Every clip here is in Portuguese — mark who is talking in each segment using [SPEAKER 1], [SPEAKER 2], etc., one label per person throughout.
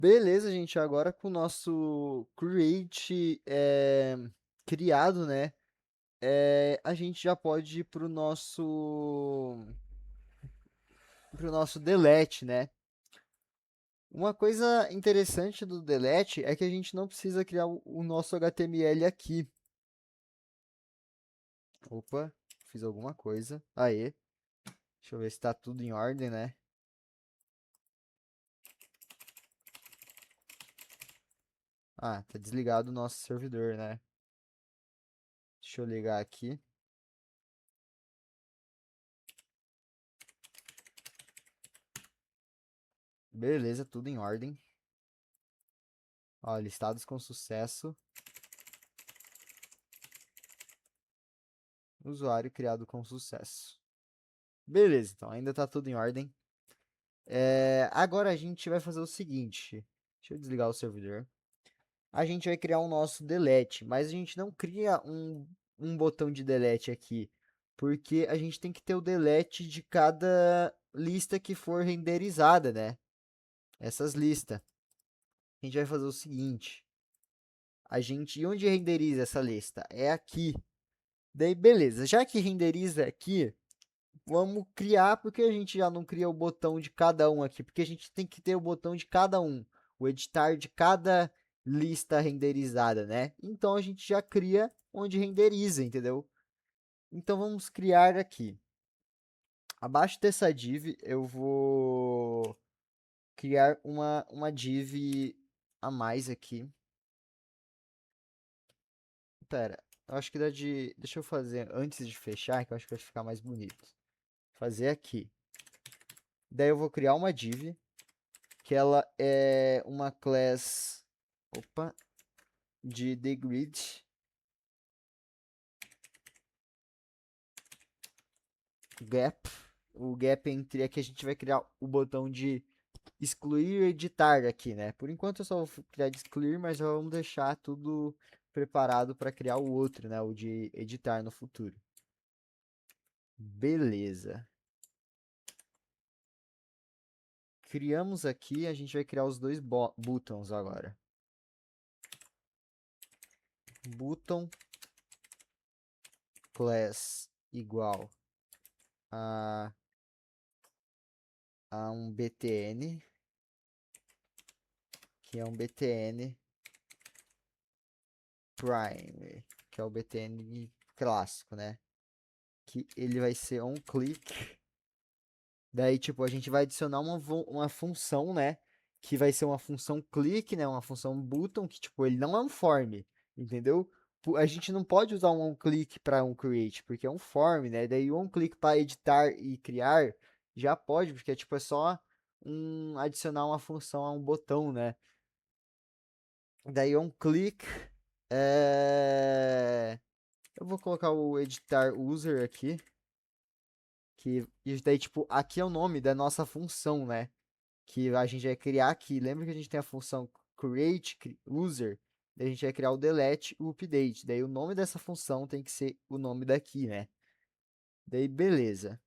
[SPEAKER 1] Beleza, gente. Agora com o nosso create criado, né? A gente já pode ir pro nosso delete, né? Uma coisa interessante do delete é que a gente não precisa criar o nosso HTML aqui. Opa, fiz alguma coisa. Aê, deixa eu ver se tá tudo em ordem, né? Ah, tá desligado o nosso servidor, né? Deixa eu ligar aqui. Beleza, tudo em ordem. Ó, listados com sucesso. Usuário criado com sucesso. Beleza, então ainda tá tudo em ordem. Agora a gente vai fazer o seguinte. Deixa eu desligar o servidor. A gente vai criar o nosso delete, mas a gente não cria um botão de delete aqui, porque a gente tem que ter o delete de cada lista que for renderizada, né? Essas listas. A gente vai fazer o seguinte. E onde renderiza essa lista? É aqui. Daí, beleza. Já que renderiza aqui, vamos criar, porque a gente já não cria o botão de cada um aqui, porque a gente tem que ter o botão de cada um, o editar de cada lista renderizada, né? Então a gente já cria onde renderiza, entendeu? Então vamos criar aqui. Abaixo dessa div eu vou criar uma div a mais aqui. Pera, eu acho que dá de. Deixa eu fazer antes de fechar, que eu acho que vai ficar mais bonito. Fazer aqui. Daí eu vou criar uma div que ela é uma class, opa, de TheGrid gap. O gap entre aqui a gente vai criar o botão de excluir e editar aqui, né? Por enquanto eu só vou criar de excluir, mas vamos deixar tudo preparado para criar o outro, né? O de editar no futuro. Beleza. Criamos aqui, a gente vai criar os dois buttons agora. Button class igual a, a um btn, que é um btn prime, que é o btn clássico, né? Que ele vai ser on click. Daí, tipo, a gente vai adicionar uma função, né? Que vai ser uma função click, né? Uma função button, que, tipo, ele não é um form, entendeu? A gente não pode usar um onClick para um create, porque é um form, né? Daí o onClick para editar e criar já pode, porque tipo, é só adicionar uma função a um botão, né? Daí onClick, eu vou colocar o editar user aqui, e daí tipo, aqui é o nome da nossa função, né? Que a gente vai criar aqui. Lembra que a gente tem a função create user, daí a gente vai criar o delete e o update. Daí o nome dessa função tem que ser o nome daqui, né? Daí beleza.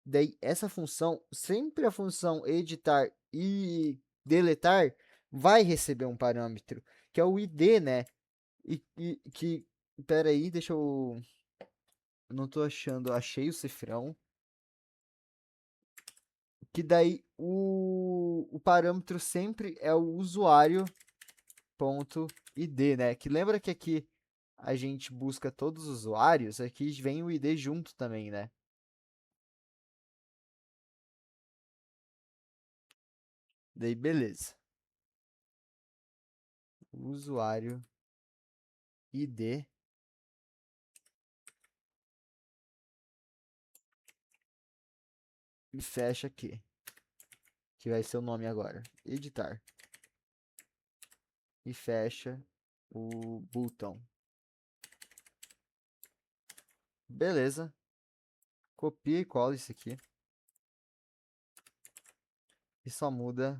[SPEAKER 1] Daí essa função, sempre a função editar e deletar vai receber um parâmetro, que é o id, né? Pera aí, deixa eu não tô achando, achei o cifrão. Que daí o parâmetro sempre é o usuário ponto id, né? Que lembra que aqui a gente busca todos os usuários, aqui vem o id junto também, né? Daí beleza. Usuário id e fecha aqui, que vai ser o nome agora. Editar. E fecha o botão. Beleza. Copia e cola isso aqui. E só muda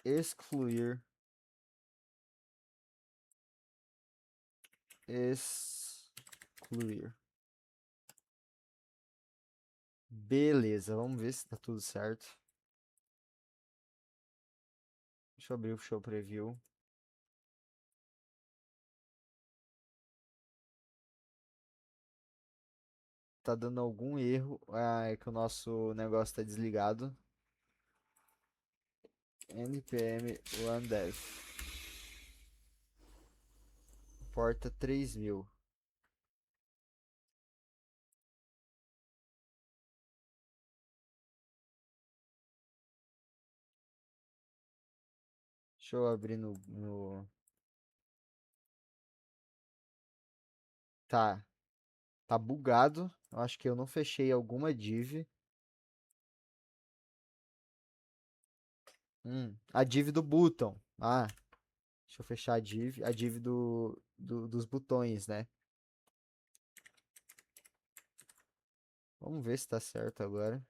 [SPEAKER 1] excluir. Excluir. Beleza, vamos ver se tá tudo certo. Deixa eu abrir o Show Preview. Tá dando algum erro. Ah, é que o nosso negócio tá desligado. npm run dev. Porta 3000. Deixa eu abrir Tá, tá bugado. Eu acho que eu não fechei alguma div. A div do button. Ah, deixa eu fechar a div dos botões, né? Vamos ver se tá certo agora.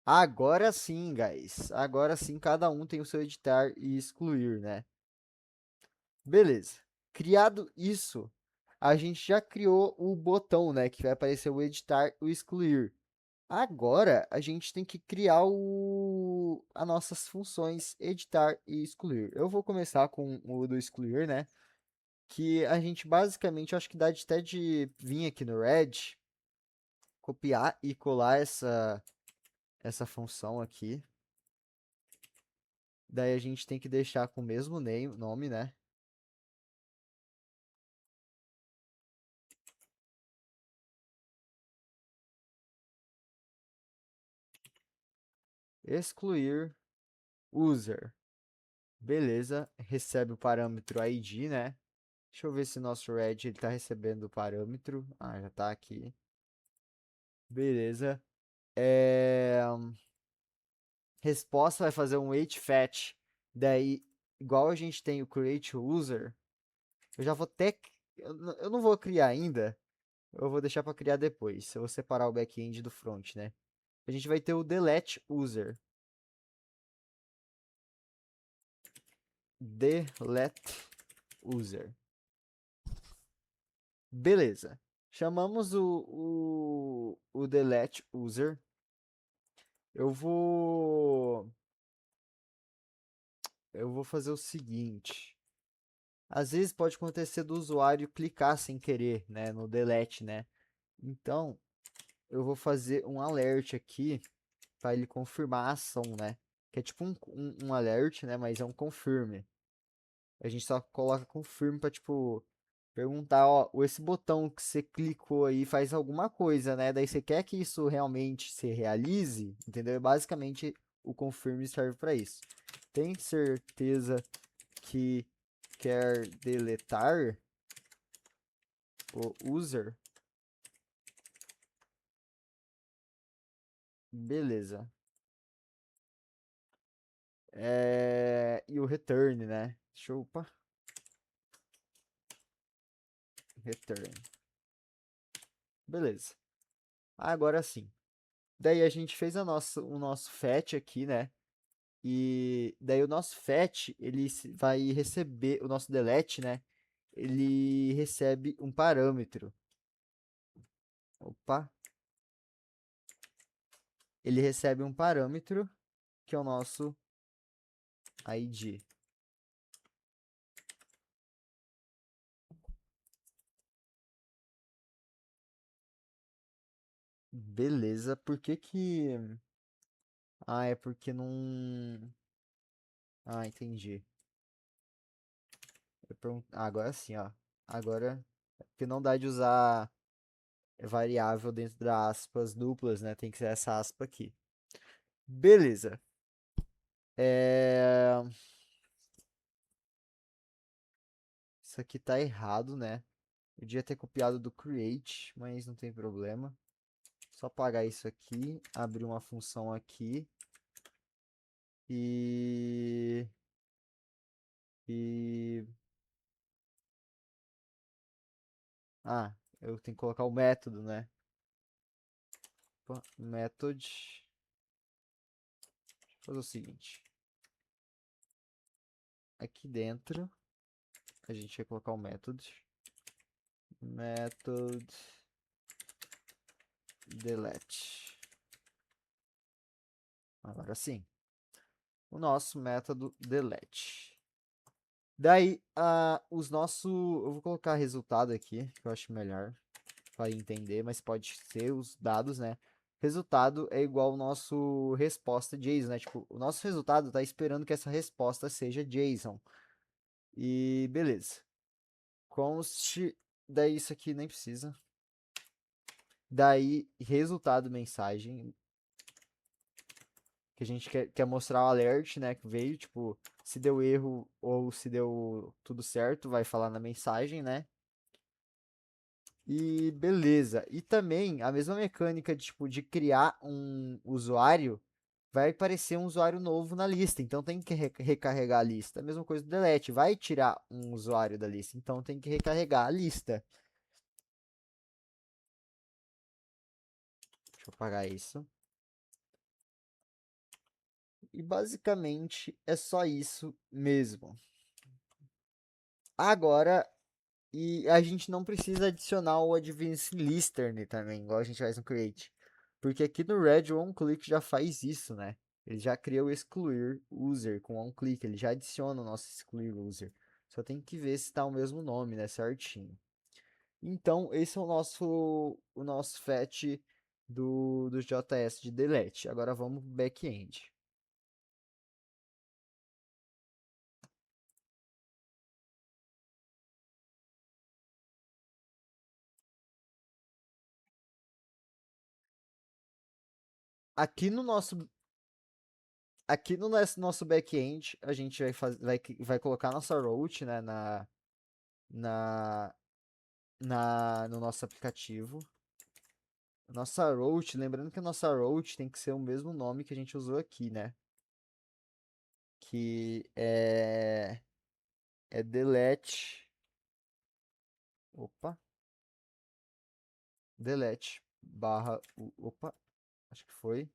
[SPEAKER 1] Agora sim, guys. Agora sim, cada um tem o seu editar e excluir, né? Beleza. Criado isso, a gente já criou o botão, né? Que vai aparecer o editar e o excluir. Agora, a gente tem que criar as nossas funções editar e excluir. Eu vou começar com o do excluir, né? Que a gente basicamente, acho que dá até de vir aqui no Red, copiar e colar essa função aqui. Daí a gente tem que deixar com o mesmo nome, né? Excluir user. Beleza, recebe o parâmetro ID, né? Deixa eu ver se o nosso red está recebendo o parâmetro. Ah, já está aqui. Beleza. Resposta vai fazer um wait fetch. Daí, igual a gente tem o create user, eu já vou ter. Eu não vou criar ainda. Eu vou deixar para criar depois. Eu vou separar o back-end do front, né? A gente vai ter o delete user. Delete user. Beleza. Chamamos o delete user. Eu vou eu vou fazer o seguinte. Às vezes pode acontecer do usuário clicar sem querer, né, no delete, né? Então, eu vou fazer um alert aqui para ele confirmar a ação, né? Que é tipo um alert, né? Mas é um confirme. A gente só coloca confirme para tipo perguntar, ó, esse botão que você clicou aí faz alguma coisa, né? Daí você quer que isso realmente se realize, entendeu? Basicamente o confirme serve para isso. Tem certeza que quer deletar o user? Beleza. E o return, né? Deixa eu, opa, return. Beleza. Agora sim. Daí a gente fez o nosso fetch aqui, né? E daí o nosso fetch, ele vai receber, o nosso delete, né? Ele recebe um parâmetro. Opa. Ele recebe um parâmetro, que é o nosso ID. Beleza. Por que que... Ah, é porque não... Ah, entendi. Agora sim, ó. Agora, é porque não dá de usar variável dentro das aspas duplas, né? Tem que ser essa aspa aqui. Beleza. É... Isso aqui tá errado, né? Eu devia ter copiado do create, mas não tem problema. Só apagar isso aqui, abrir uma função aqui e e eu tenho que colocar o método, né? Opa, method. Vou fazer o seguinte. Aqui dentro a gente vai colocar o método. Method delete. Agora sim. O nosso método delete. Daí, os nossos... Eu vou colocar resultado aqui, que eu acho melhor para entender, mas pode ser os dados, né? Resultado é igual ao nosso resposta JSON, né? Tipo, o nosso resultado tá esperando que essa resposta seja JSON. E beleza. Const, daí isso aqui nem precisa. Daí, resultado mensagem, que a gente quer mostrar o alert, né? Que veio, tipo, se deu erro ou se deu tudo certo, vai falar na mensagem, né? E beleza. E também a mesma mecânica de, tipo, de criar um usuário, vai aparecer um usuário novo na lista. Então tem que recarregar a lista. A mesma coisa do delete, vai tirar um usuário da lista. Então tem que recarregar a lista. Deixa eu apagar isso. E basicamente é só isso mesmo. Agora, e a gente não precisa adicionar o Advanced Listener também, igual a gente faz no Create. Porque aqui no Red, o onClick já faz isso, né? Ele já cria o excluir user com onClick, ele já adiciona o nosso excluir user. Só tem que ver se está o mesmo nome, né? Certinho. Então, esse é o nosso fetch do JS de delete. Agora vamos para o back-end. Aqui no nosso Aqui no nosso back-end, a gente vai colocar nossa route, né, na, no nosso aplicativo. Nossa route, lembrando que a nossa route tem que ser o mesmo nome que a gente usou aqui, né? Que é delete. Opa, delete barra. Opa, acho que foi.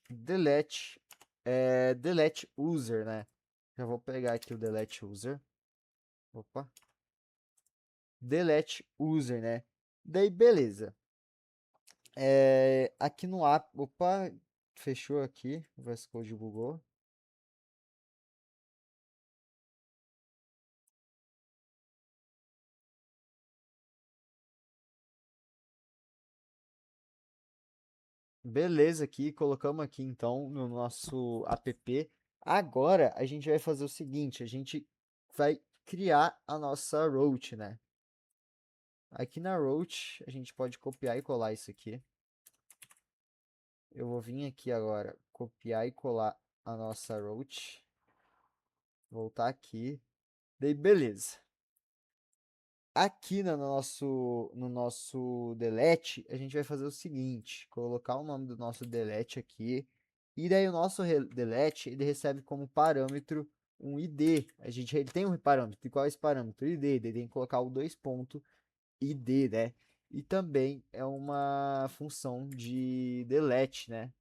[SPEAKER 1] Delete. Delete user, né? Já vou pegar aqui o delete user. Opa. Delete user, né? Daí, beleza. Aqui no app. Opa, fechou aqui. O VS Code bugou. Beleza, aqui, colocamos aqui então no nosso app. Agora a gente vai fazer o seguinte: a gente vai criar a nossa route, né? Aqui na route a gente pode copiar e colar isso aqui. Eu vou vir aqui agora, copiar e colar a nossa route. Voltar aqui. Daí, beleza. Aqui no nosso delete, a gente vai fazer o seguinte: colocar o nome do nosso delete aqui. E daí o nosso delete, ele recebe como parâmetro um ID. Ele tem um parâmetro. E qual é esse parâmetro? ID. Ele tem que colocar o dois pontos ID, né? E também é uma função de delete, né?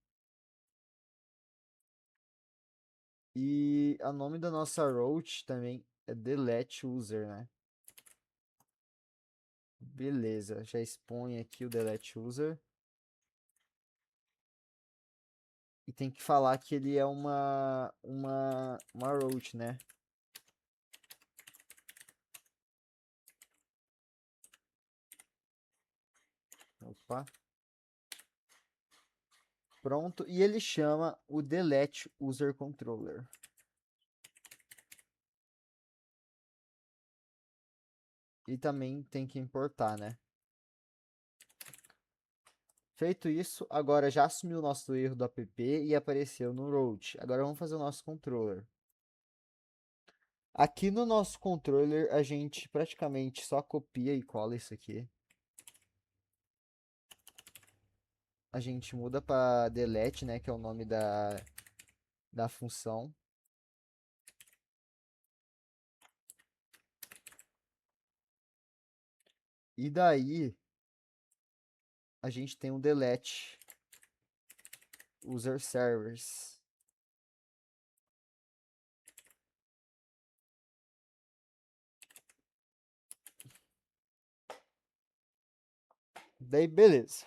[SPEAKER 1] E o nome da nossa route também é delete user, né? Beleza, já expõe aqui o delete user. E tem que falar que ele é uma route, né? Opa. Pronto. E ele chama o delete user controller. E também tem que importar, né? Feito isso, agora já assumiu o nosso erro do app e apareceu no route. Agora vamos fazer o nosso controller. Aqui no nosso controller, a gente praticamente só copia e cola isso aqui. A gente muda para delete, né, que é o nome da função. E daí, a gente tem um delete user servers. Daí, beleza.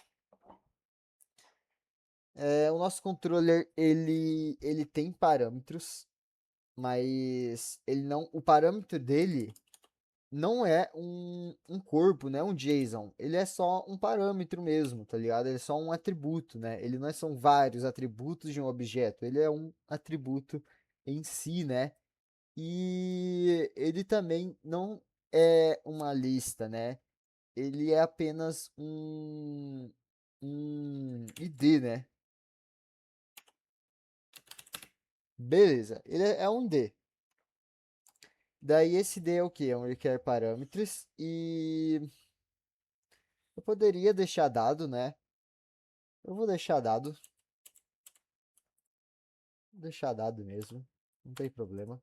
[SPEAKER 1] O nosso controller, ele tem parâmetros, mas ele não, o parâmetro dele não é um corpo, né? Um JSON. Ele é só um parâmetro mesmo, tá ligado? Ele é só um atributo, né? Ele não são vários atributos de um objeto. Ele é um atributo em si, né? E ele também não é uma lista, né? Ele é apenas um ID, né? Beleza, ele é um D. Daí esse D é o quê? É um requer parâmetros e eu poderia deixar dado, né? Eu vou deixar dado mesmo, não tem problema.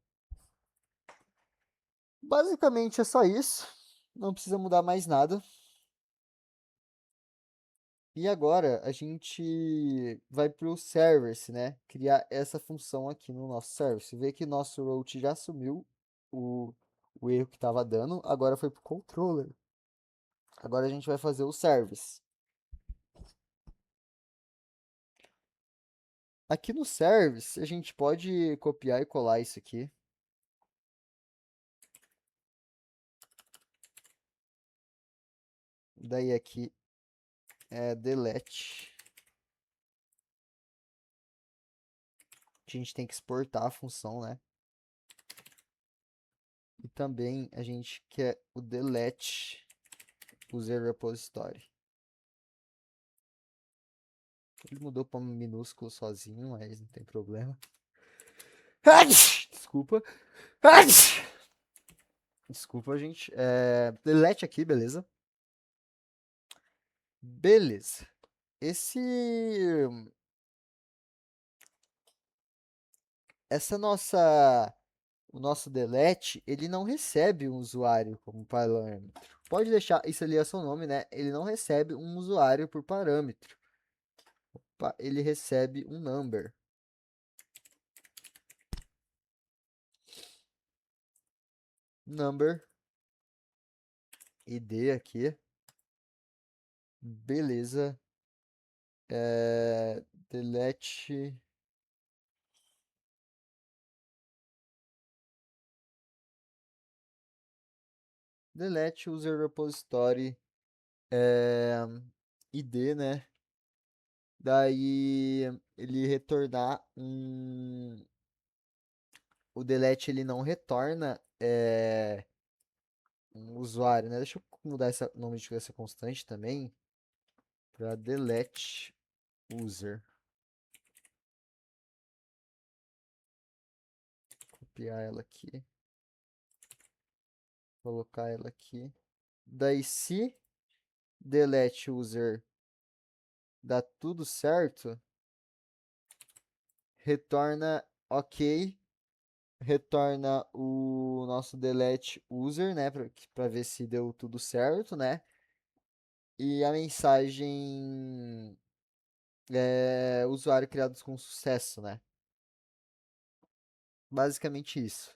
[SPEAKER 1] Basicamente é só isso, não precisa mudar mais nada. E agora a gente vai para o service, né? Criar essa função aqui no nosso service. Vê que nosso route já assumiu o, o erro que estava dando, agora foi para o controller. Agora a gente vai fazer o service. Aqui no service, a gente pode copiar e colar isso aqui. Daí aqui é delete. A gente tem que exportar a função, né? E também a gente quer o delete user repository. Ele mudou para minúsculo sozinho, mas não tem problema. Desculpa. Desculpa, gente. Delete aqui, beleza? Beleza. Esse... Essa nossa... O nosso delete, ele não recebe um usuário como parâmetro. Pode deixar, isso ali é seu nome, né? Ele não recebe um usuário por parâmetro. Ele recebe um number. Number. ID aqui. Beleza. Delete. Delete user repository. ID, né? Daí ele retornar o delete ele não retorna um usuário, né? Deixa eu mudar o nome de essa constante também para delete user. Copiar ela aqui, colocar ela aqui. Daí se delete user dá tudo certo, retorna ok, retorna o nosso delete user, né, para ver se deu tudo certo, né? E a mensagem usuário criados com sucesso, né? Basicamente isso.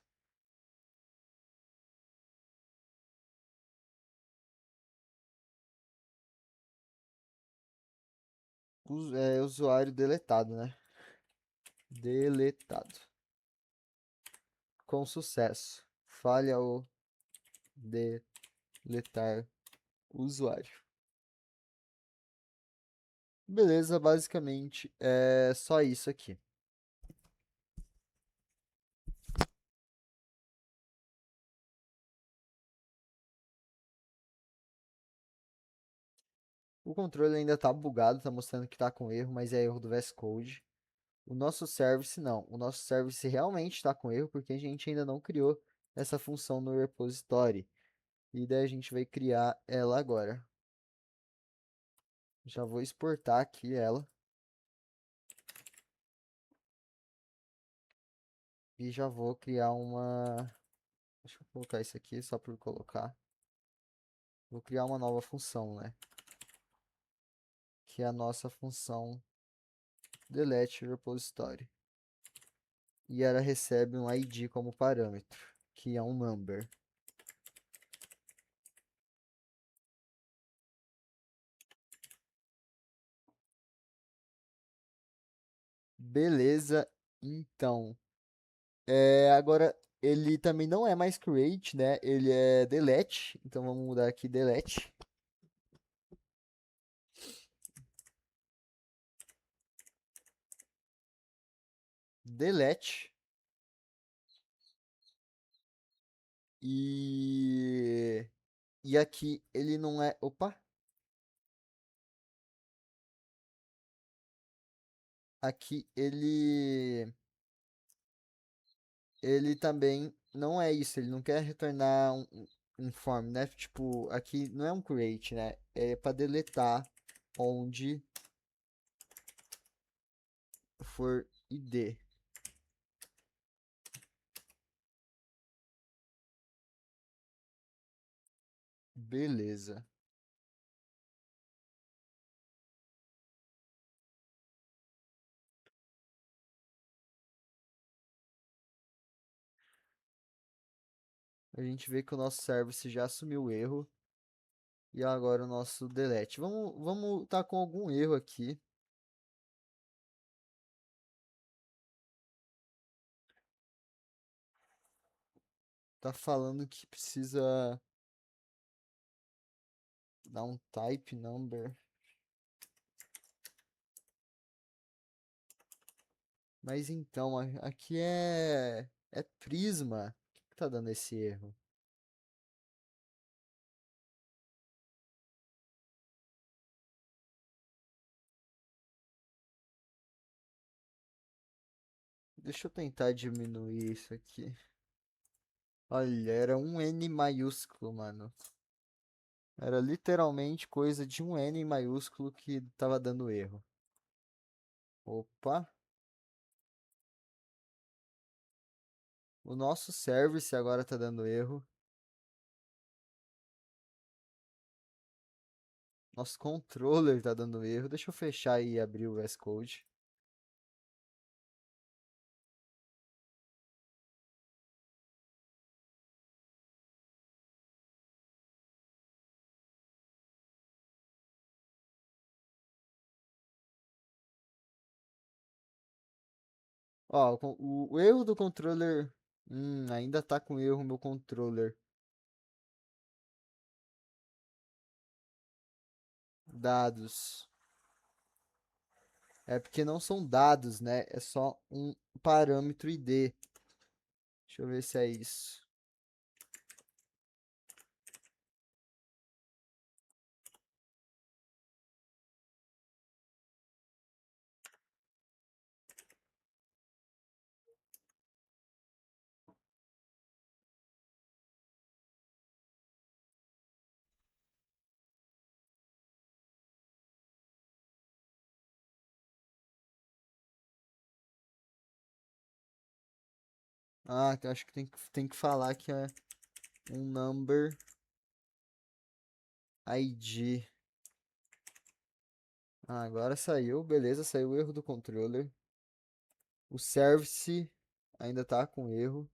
[SPEAKER 1] Usuário deletado, né? Deletado. Com sucesso. Falha ao deletar usuário. Beleza, basicamente é só isso aqui. O controle ainda está bugado, está mostrando que está com erro, mas é erro do VS Code. O nosso service não. O nosso service realmente está com erro porque a gente ainda não criou essa função no repository. E daí a gente vai criar ela agora. Já vou exportar aqui ela. E já vou criar uma... Deixa eu colocar isso aqui só por colocar. Vou criar uma nova função, né? Que é a nossa função delete repository. E ela recebe um ID como parâmetro, que é um number. Beleza, então. Agora, ele também não é mais create, né? Ele é delete. Então vamos mudar aqui delete. Delete. E, e aqui ele não é. Opa! Aqui ele também não é isso. Ele não quer retornar um form, né? Tipo, aqui não é um create, né? É para deletar onde for id. Beleza. A gente vê que o nosso service já assumiu o erro. E agora o nosso delete. Vamos tá com algum erro aqui. Tá falando que precisa dar um type number. Mas então, aqui é Prisma. Por que tá dando esse erro? Deixa eu tentar diminuir isso aqui. Olha, era um N maiúsculo, mano. Era literalmente coisa de um N maiúsculo que tava dando erro. Opa. O nosso service agora tá dando erro. Nosso controller tá dando erro. Deixa eu fechar e abrir o VS Code. Ó, o erro do controller. Ainda tá com erro meu controller. Dados. É porque não são dados, né? É só um parâmetro ID. Deixa eu ver se é isso. Ah, eu acho que tem que falar que é um number ID. Ah, agora saiu, beleza, saiu o erro do controller. O service ainda tá com erro.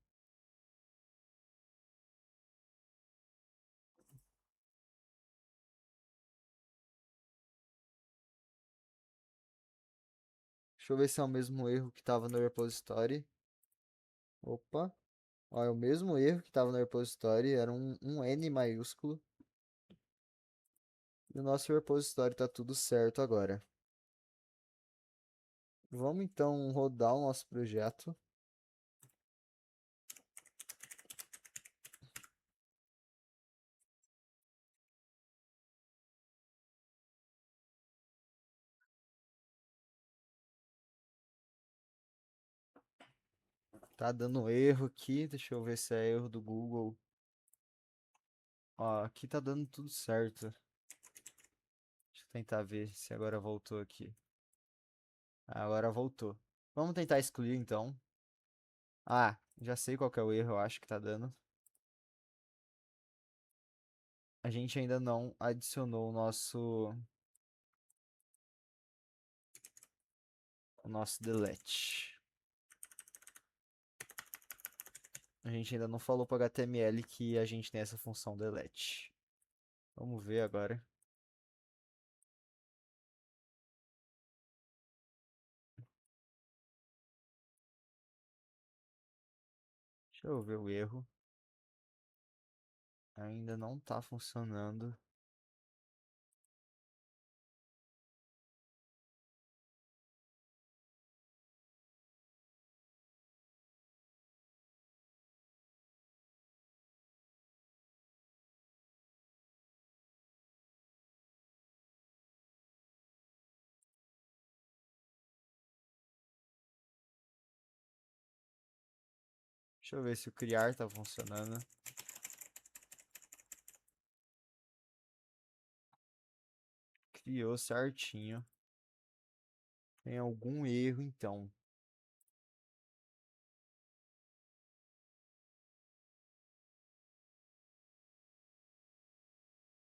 [SPEAKER 1] Deixa eu ver se é o mesmo erro que tava no repository. Opa, ó, é o mesmo erro que tava no repository, era um N maiúsculo. E o nosso repositório tá tudo certo agora. Vamos então rodar o nosso projeto. Tá dando erro aqui, deixa eu ver se é erro do Google. Ó, aqui tá dando tudo certo. Deixa eu tentar ver se agora voltou aqui. Ah, agora voltou. Vamos tentar excluir então. Ah, já sei qual que é o erro, eu acho que tá dando. A gente ainda não adicionou o nosso delete. A gente ainda não falou para HTML que a gente tem essa função delete. Vamos ver agora. Deixa eu ver o erro. Ainda não tá funcionando. Deixa eu ver se o criar tá funcionando. Criou certinho. Tem algum erro então.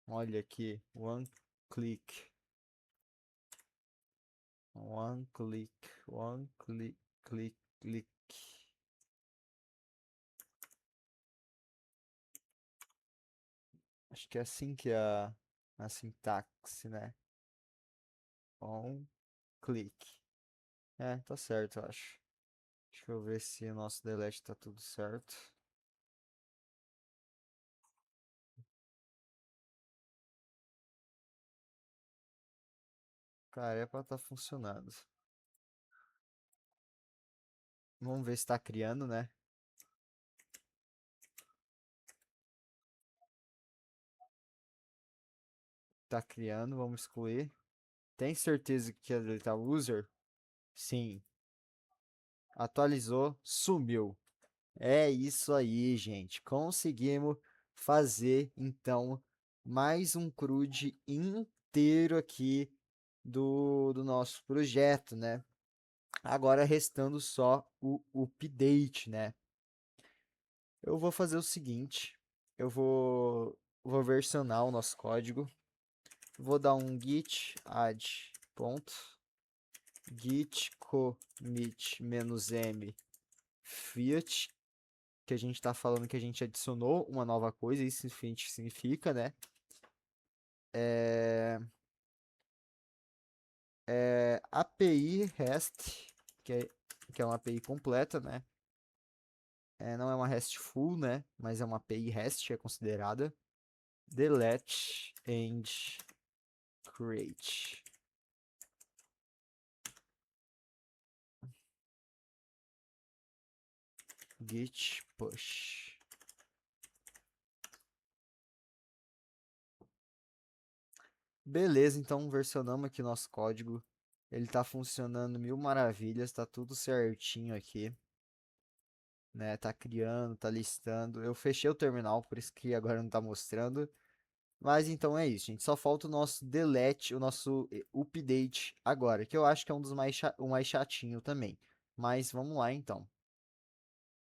[SPEAKER 1] Olha aqui, one click. One click, one click, click, click. Acho que é assim que é a sintaxe, né? On click. É, tá certo, eu acho. Deixa eu ver se o nosso delete tá tudo certo. Cara, é pra tá funcionando. Vamos ver se tá criando, né? Tá criando, vamos excluir. Tem certeza que ele tá user? Sim. Atualizou, sumiu. É isso aí, gente. Conseguimos fazer, então, mais um CRUD inteiro aqui do nosso projeto, né? Agora restando só o update, né? Eu vou fazer o seguinte, vou versionar o nosso código. Vou dar um git add ponto, git commit -m fiat, que a gente está falando que a gente adicionou uma nova coisa, isso significa, né? É, API REST, que é uma API completa, né? Não é uma RESTful, né? Mas é uma API REST, é considerada. Delete and create. Git push. Beleza, então versionamos aqui nosso código. Ele tá funcionando mil maravilhas, tá tudo certinho aqui, né? Tá criando, tá listando. Eu fechei o terminal, por isso que agora não tá mostrando. Mas então é isso, gente. Só falta o nosso delete, o nosso update agora, que eu acho que é um dos o mais chatinho também. Mas vamos lá então.